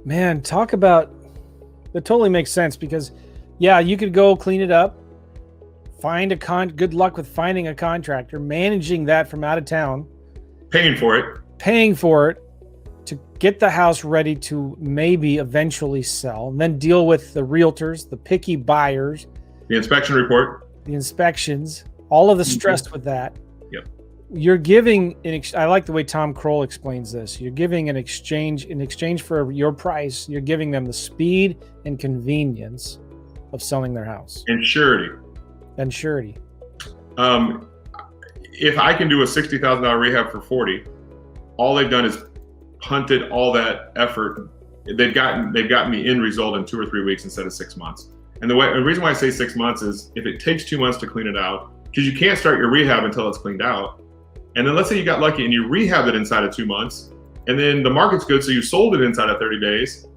Man, talk about that totally makes sense because yeah, you could go clean it up, find good luck with finding a contractor, managing that from out of town, Paying for it. paying for it to get the house ready to maybe eventually sell, and then deal with the realtors, the picky buyers, The inspection report. the inspections, all of the stress with that. Yep. You're giving I like the way Tom Kroll explains this. You're giving in exchange for your price, you're giving them the speed and convenience of selling their house. And surety. And surety. If I can do a $60,000 rehab for 40, all they've done is punted all that effort. They've gotten the end result in 2 or 3 weeks instead of 6 months. And the reason why I say 6 months is if it takes 2 months to clean it out, because you can't start your rehab until it's cleaned out. And then let's say you got lucky and you rehabbed it inside of 2 months, and then the market's good, so you sold it inside of 30 days.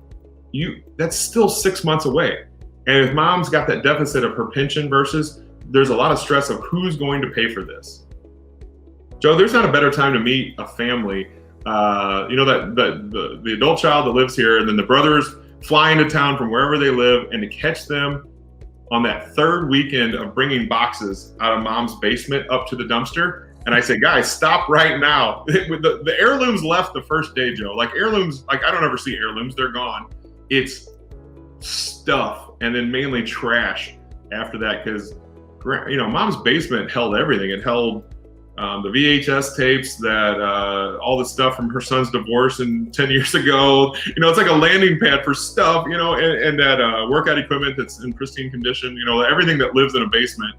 That's still 6 months away. And if mom's got that deficit of her pension versus, there's a lot of stress of who's going to pay for this. Joe, there's not a better time to meet a family. The adult child that lives here, and then the brothers fly into town from wherever they live, and to catch them on that third weekend of bringing boxes out of mom's basement up to the dumpster. And I say, guys, stop right now. The heirlooms left the first day, Joe. Like heirlooms, I don't ever see heirlooms, they're gone. It's stuff, and then mainly trash after that, because mom's basement held everything. It held the VHS tapes, that all the stuff from her son's divorce and 10 years ago. It's like a landing pad for stuff, and that workout equipment that's in pristine condition, everything that lives in a basement.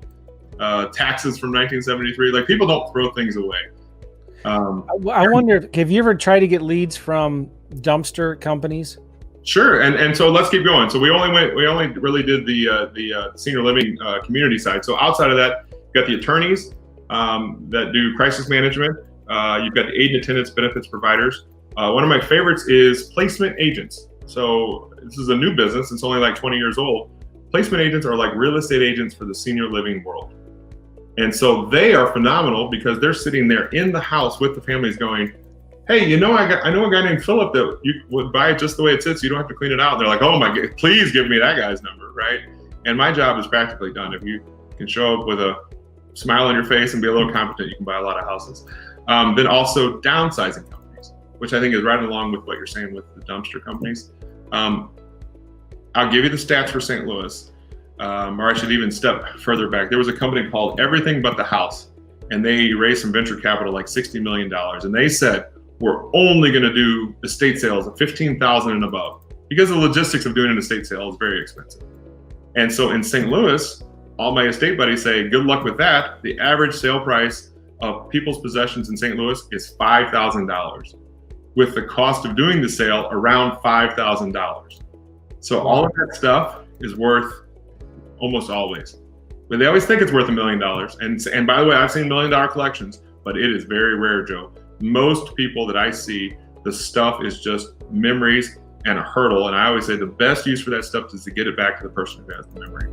Taxes from 1973. Like, people don't throw things away. I wonder, have you ever tried to get leads from dumpster companies? Sure, and so let's keep going. So we only really did the senior living community side. So outside of that, you've got the attorneys that do crisis management. You've got the aid and attendance benefits providers. One of my favorites is placement agents. So this is a new business. It's only like 20 years old. Placement agents are like real estate agents for the senior living world. And so they are phenomenal because they're sitting there in the house with the families going, hey, I know a guy named Philip that you would buy it just the way it sits. You don't have to clean it out. And they're like, oh my God, please give me that guy's number, right? And my job is practically done. If you can show up with a smile on your face and be a little competent, you can buy a lot of houses. Then also downsizing companies, which I think is right along with what you're saying with the dumpster companies. I'll give you the stats for St. Louis, or I should even step further back. There was a company called Everything But the House, and they raised some venture capital, like $60 million. And they said, we're only going to do estate sales of $15,000 and above, because the logistics of doing an estate sale is very expensive. And so in St. Louis, all my estate buddies say, good luck with that. The average sale price of people's possessions in St. Louis is $5,000, with the cost of doing the sale around $5,000. So all of that stuff is worth almost always, but they always think it's worth $1 million. And by the way, I've seen $1 million collections, but it is very rare, Joe. Most people that I see, the stuff is just memories and a hurdle. And I always say the best use for that stuff is to get it back to the person who has the memory.